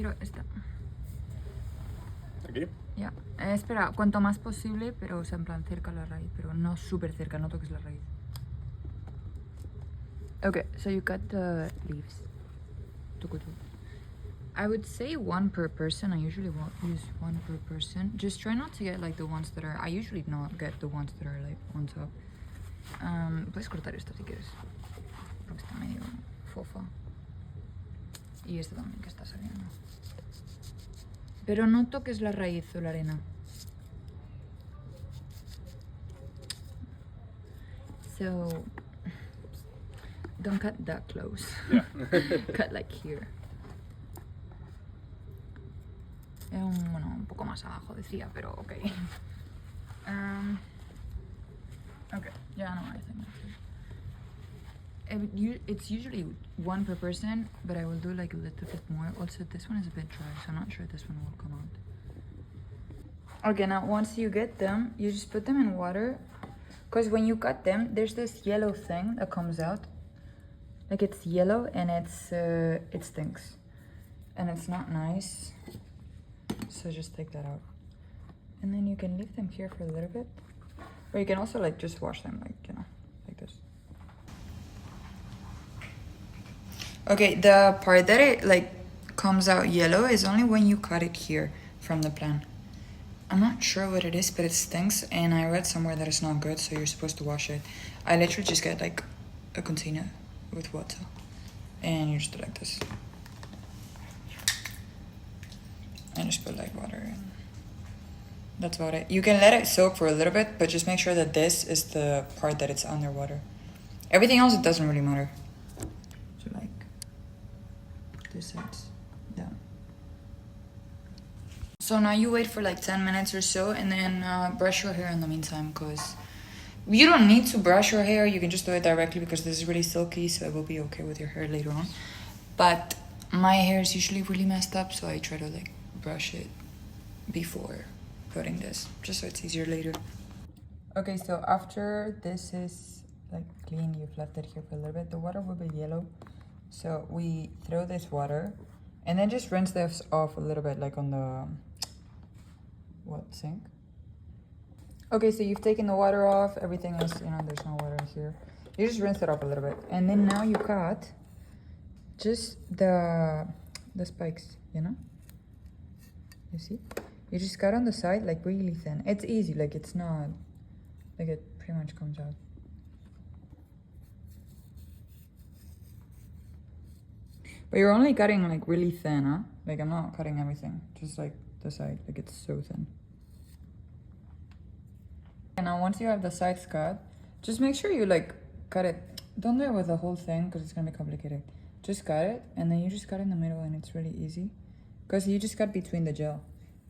quiero esta. ¿Aquí? Ya. Espera, cuanto más posible, pero o sea, en plan cerca a la raíz, pero no súper cerca, no toques la raíz. Okay, so you cut the leaves. I would say one per person. I usually won't use one per person. Just try not to get like the ones that are. I usually not get the ones that are like on top. Puedes cortar esto si quieres, porque está medio fofa. Y este también que está saliendo. Pero no toques la raíz o la arena. So don't cut that close. Yeah. Cut like here. Bueno, un poco más abajo decía, pero ok. Okay, yeah, no, I think that's it. It's usually one per person, but I will do like a little bit more. Also, this one is a bit dry, so I'm not sure this one will come out. Okay, now once you get them, you just put them in water. Because when you cut them, there's this yellow thing that comes out. Like it's yellow and it stinks. And it's not nice. So just take that out. And then you can leave them here for a little bit. Or you can also like just wash them like, you know, like this. Okay, the part that it like comes out yellow is only when you cut it here from the plant. I'm not sure what it is, but it stinks, and I read somewhere that it's not good, so you're supposed to wash it. I literally just get like a container with water, and you just do like this. And just put like water in. That's about it. You can let it soak for a little bit, but just make sure that this is the part that it's underwater. Everything else, it doesn't really matter. So like, this side's done. So now you wait for like 10 minutes or so, and then brush your hair in the meantime, because you don't need to brush your hair. You can just do it directly because this is really silky, so it will be okay with your hair later on. But my hair is usually really messed up, so I try to like brush it before putting this, just so it's easier later. Okay, so after this is like clean, you've left it here for a little bit, the water will be yellow. So we throw this water and then just rinse this off a little bit, like on the sink. Okay, so you've taken the water off, everything is, you know, there's no water in here. You just rinse it off a little bit, and then now you cut just the spikes, you know, you see, you just cut on the side like really thin. It's easy, like it's not like it pretty much comes out. But you're only cutting like really thin, huh? Like I'm not cutting everything, just like the side, like it's so thin. And now once you have the sides cut, just make sure you like cut it. Don't do it with the whole thing because it's gonna be complicated. Just cut it, and then you just cut in the middle, and it's really easy. Because you just cut between the gel.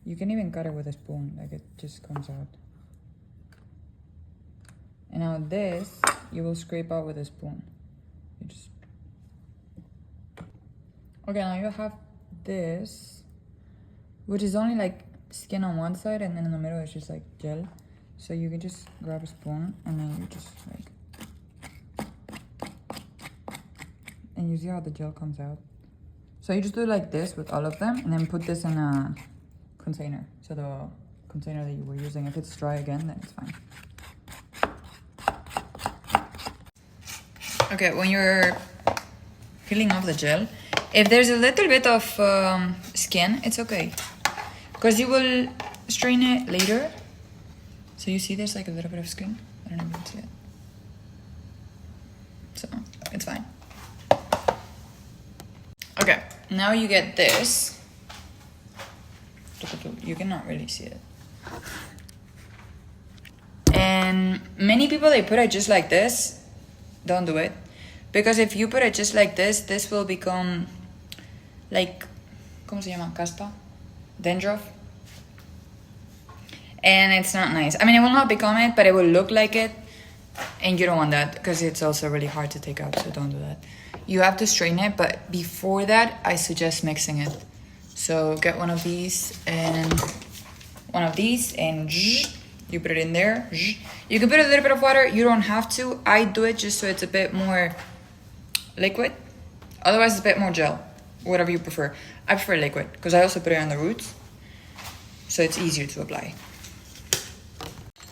You can even cut it with a spoon, like it just comes out. And now this, you will scrape out with a spoon. You just... Okay, now you have this, which is only like skin on one side, and then in the middle it's just like gel. So you can just grab a spoon, and then you just like... And you see how the gel comes out? So you just do like this with all of them, and then put this in a container. So the container that you were using, if it's dry again, then it's fine. Okay, when you're peeling off the gel, if there's a little bit of skin, it's okay. Because you will strain it later. So you see there's like a little bit of skin? I don't know if you can see it. So, it's fine. Okay, now you get this. You cannot really see it. And many people, they put it just like this. Don't do it. Because if you put it just like this will become like, ¿cómo se llama? Caspa? Dandruff. And it's not nice. I mean, it will not become it, but it will look like it. And you don't want that because it's also really hard to take out, so don't do that. You have to strain it, but before that, I suggest mixing it. So get one of these and you put it in there. You can put a little bit of water. You don't have to. I do it just so it's a bit more liquid. Otherwise, it's a bit more gel. whatever you prefer. I prefer liquid because I also put it on the roots, so it's easier to apply.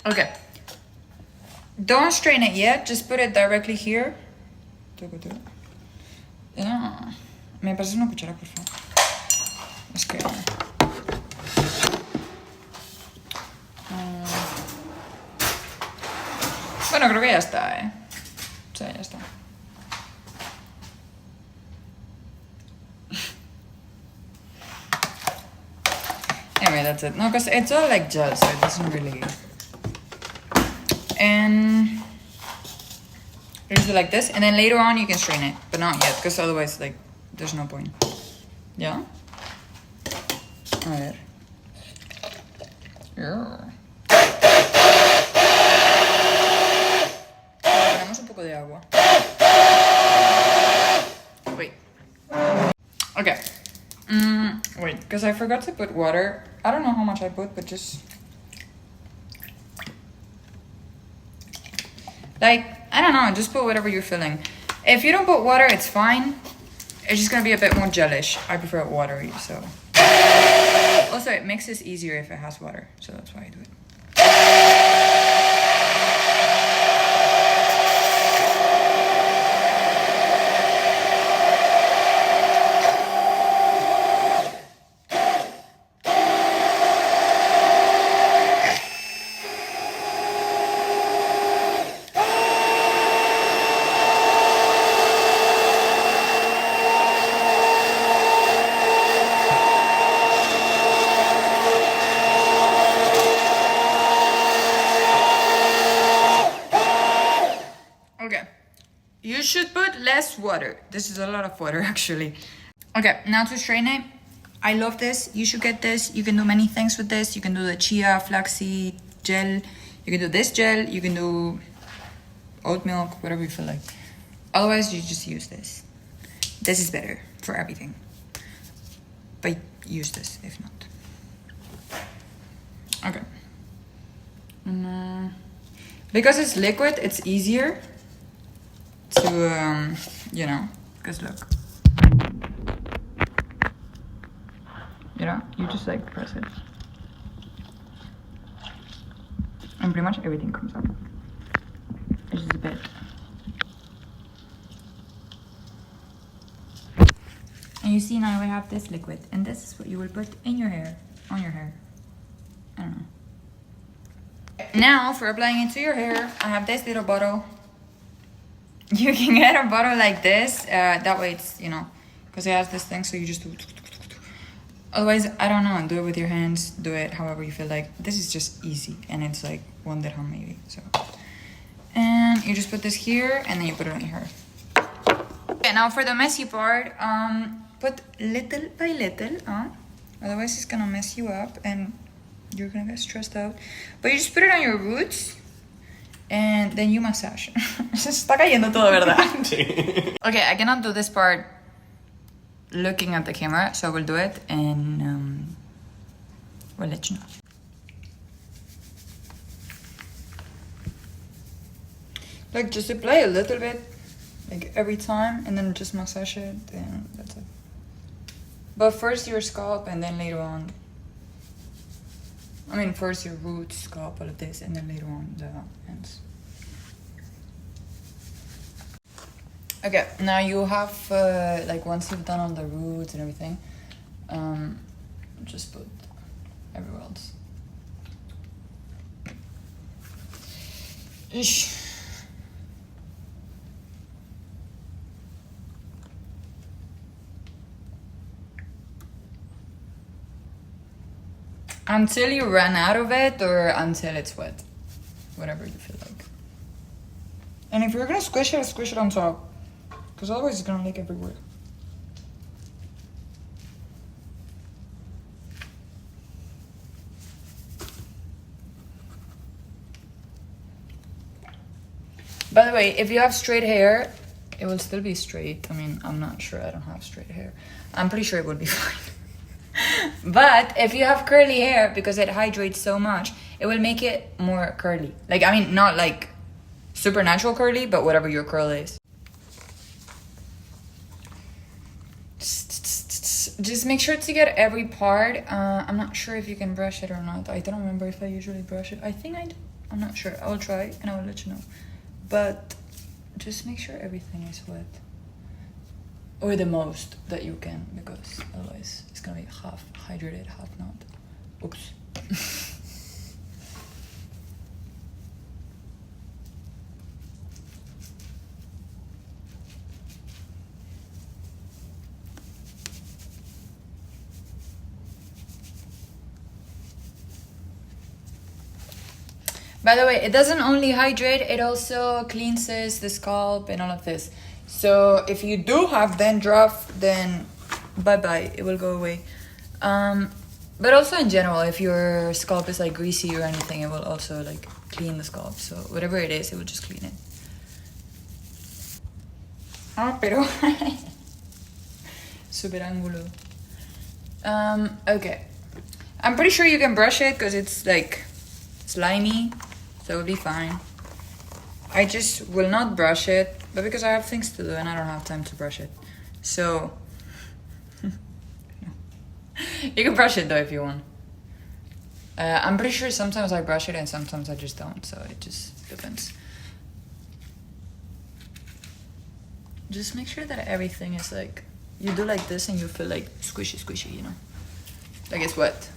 Okay. Don't strain it yet, just put it directly here. Me pasas una cuchara, por favor. Es que... Bueno, creo que ya está, Sí, ya está. Anyway, that's it. No, because it's all like gel, so it doesn't really... And... you just do like this, and then later on you can strain it. But not yet, because otherwise, like, there's no point. Yeah? A ver. Yeah. Ponemos un poco de agua. Wait. Okay. Wait, because I forgot to put water. I don't know how much I put, but just... like, I don't know, just put whatever you're feeling. If you don't put water, it's fine. It's just gonna be a bit more gelish. I prefer it watery, so... also, it makes this easier if it has water, so that's why I do it. You should put less water. This is a lot of water, actually. Okay, now to strain it. I love this. You should get this. You can do many things with this. You can do the chia, flaxseed gel. You can do this gel. You can do oat milk, whatever you feel like. Otherwise, you just use this. This is better for everything. But use this if not. Okay. Because it's liquid, it's easier to, you know, because look. You know, you just like press it. And pretty much everything comes up. It's just a bit. And you see now we have this liquid, and this is what you will put in your hair, on your hair. I don't know. Now for applying it to your hair, I have this little bottle. You can get a bottle like this. That way it's, you know, because it has this thing, so you just do. Otherwise, I don't know, do it with your hands, do it however you feel like. This is just easy, and it's like 1 dirham maybe, so. And you just put this here, and then you put it on your hair. Okay, now for the messy part, put little by little, otherwise it's gonna mess you up, and you're gonna get stressed out. But you just put it on your roots, and then you massage. Se está cayendo todo, ¿verdad? Sí. Okay, I cannot do this part looking at the camera, so I will do it, and we'll let you know. Like, just apply a little bit, like every time, and then just massage it, and that's it. But first your scalp, and then later on, I mean, first your roots, scalp, all of this, and then later on the ends. Okay, now you have, like, once you've done all the roots and everything, just put everywhere else. Ish. Until you run out of it, or until it's wet. Whatever you feel like. And if you're gonna squish it on top. Because otherwise it's gonna leak everywhere. By the way, if you have straight hair, it will still be straight. I mean, I'm not sure, I don't have straight hair. I'm pretty sure it would be fine. But if you have curly hair, because it hydrates so much, it will make it more curly. Like, I mean, not like supernatural curly, but whatever your curl is. just make sure to get every part. I'm not sure if you can brush it or not. I don't remember if I usually brush it. I think I do. I'm not sure. I'll try and I will let you know. But just make sure everything is wet. Or the most that you can, because otherwise it's gonna be half hydrated, half not. Oops. By the way, it doesn't only hydrate, it also cleanses the scalp and all of this. So if you do have dandruff, then bye-bye, it will go away. But also in general, if your scalp is like greasy or anything, it will also like clean the scalp. So whatever it is, it will just clean it. Ah, pero... Super ángulo. Okay. I'm pretty sure you can brush it because it's like slimy. So it'll be fine. I just will not brush it, but because I have things to do and I don't have time to brush it. So, you can brush it though if you want. I'm pretty sure sometimes I brush it and sometimes I just don't, so it just depends. Just make sure that everything is like, you do like this and you feel like squishy, you know? Like it's wet.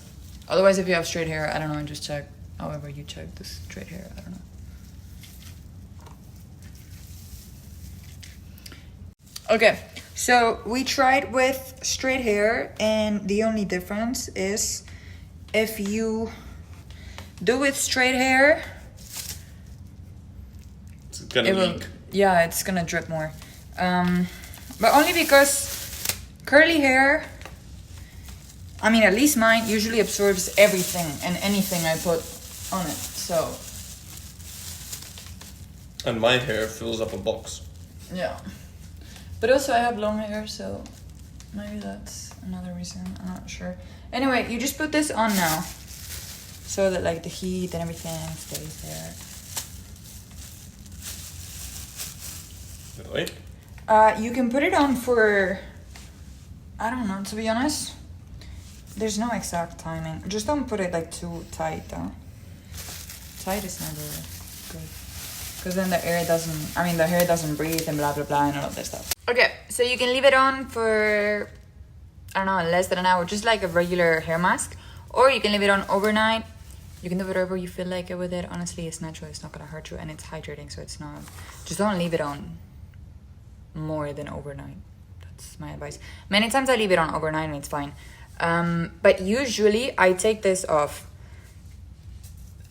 Otherwise, if you have straight hair, I don't know, just check. However you check this straight hair, I don't know. Okay, so we tried with straight hair, and the only difference is if you do with straight hair, it's gonna leak. Yeah, it's gonna drip more. But only because curly hair, I mean, at least mine usually absorbs everything and anything I put on it, so. And my hair fills up a box. Yeah. But also I have long hair, so maybe that's another reason, I'm not sure. Anyway, you just put this on now, so that like the heat and everything stays there. Really? You can put it on for, I don't know, to be honest. There's no exact timing. Just don't put it like too tight though. Tight is never good. Because then the hair doesn't breathe and blah blah blah and all of that stuff. Okay, so you can leave it on for, I don't know, less than an hour, just like a regular hair mask. Or you can leave it on overnight. You can do whatever you feel like it with it. Honestly, it's natural, it's not gonna hurt you, and it's hydrating, so it's not, just don't leave it on more than overnight. That's my advice. Many times I leave it on overnight and it's fine. But usually I take this off.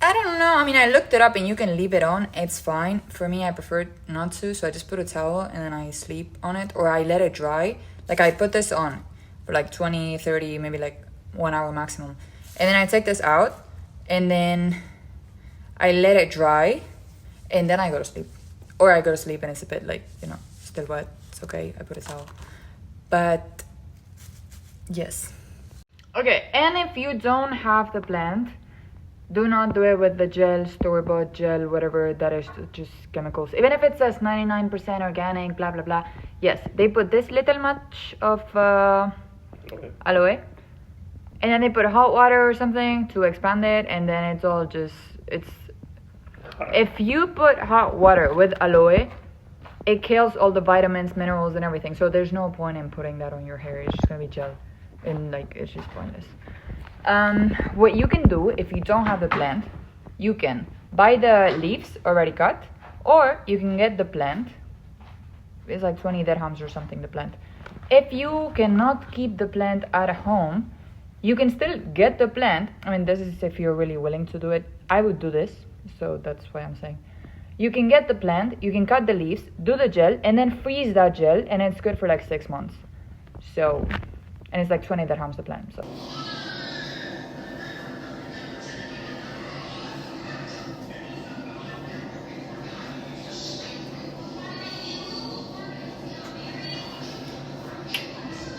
I don't know, I mean, I looked it up and you can leave it on, it's fine. For me, I prefer not to, so I just put a towel and then I sleep on it, or I let it dry. Like I put this on for like 20, 30, maybe like 1 hour maximum. And then I take this out and then I let it dry and then I go to sleep. Or I go to sleep and it's a bit like, you know, still wet, it's okay, I put a towel. But, yes. Okay, and if you don't have the plant, do not do it with the gel, store-bought gel, whatever that is, just chemicals. Even if it says 99% organic, blah, blah, blah. Yes, they put this little much of aloe. And then they put hot water or something to expand it. And then it's all just, if you put hot water with aloe, it kills all the vitamins, minerals, and everything. So there's no point in putting that on your hair. It's just going to be gel. And like, it's just pointless. What you can do if you don't have the plant, you can buy the leaves already cut, or you can get the plant. It's like 20 dirhams or something, the plant. If you cannot keep the plant at home, you can still get the plant. I mean, this is if you're really willing to do it. I would do this, so that's why I'm saying. You can get the plant, you can cut the leaves, do the gel, and then freeze that gel, and it's good for like 6 months. So, and it's like 20 dirhams the plant, so.